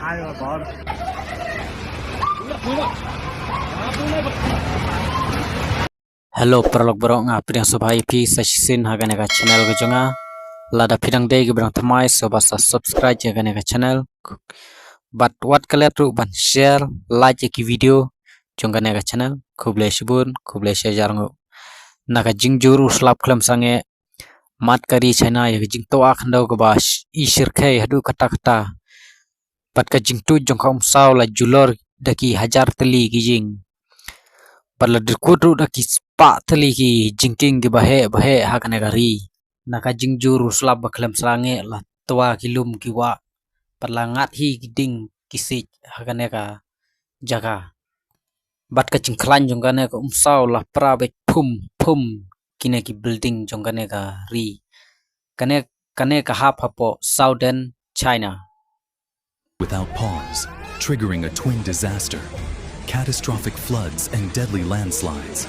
Hello perlok borok nga priang subhai pi sashin hagane ka channel ga jonga lada pidang dei gibrang thamai so basa subscribe hagane ka channel but what kala tu ban share like ki video jongane ka channel khublei shibun khublei shajarngo naga jingjur uslap khlam sange mat kari china ye jingto akhndo ga bas ishir khai haduh kata kata pat ka jingtu jongkhom saw la julor daki hajar teli gijing parla dirkudu daki spa teli ki jingking gi bahe hakane gari naka jingjur uslap bakhlam sange la twa kilum ki wa parla ngat hi giding kisik hakane ka jaga bat ka chingkhlan jongane ka umsaw la prabet phum kine ki building jongane ka ri kane ka hapo southern China. Without pause, triggering a twin disaster, catastrophic floods and deadly landslides.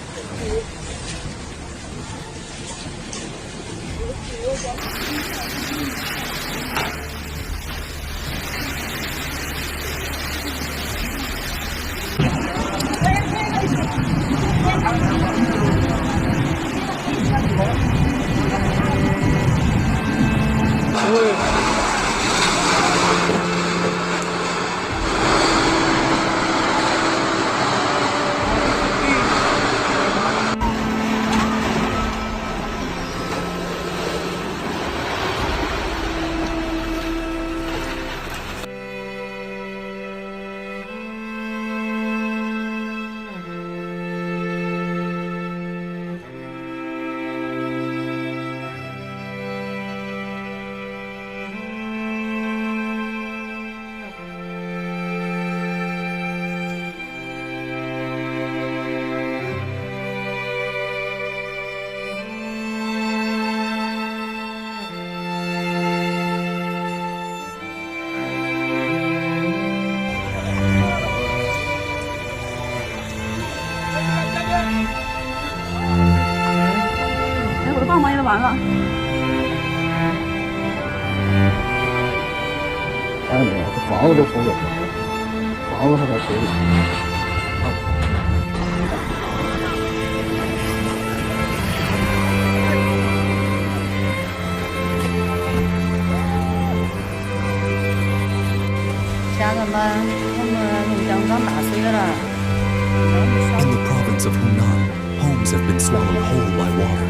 In the province of Hunan, homes have been swallowed whole by water.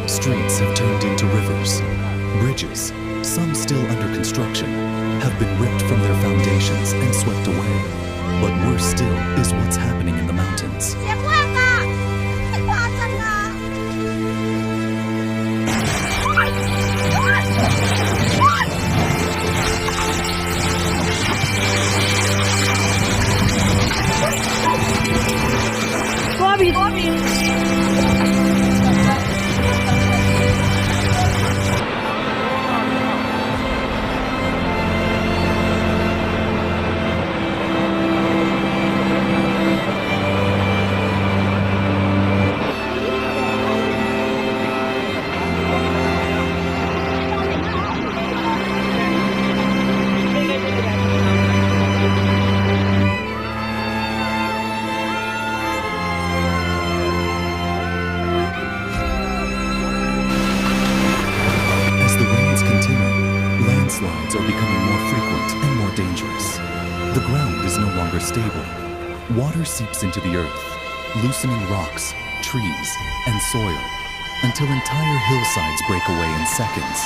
Streets have turned into rivers. Bridges, some still under construction, have been ripped from their foundations and swept away. But worse still is what's happening in the mountains. Landslides are becoming more frequent and more dangerous. The ground is no longer stable. Water seeps into the earth, loosening rocks, trees, and soil, until entire hillsides break away in seconds.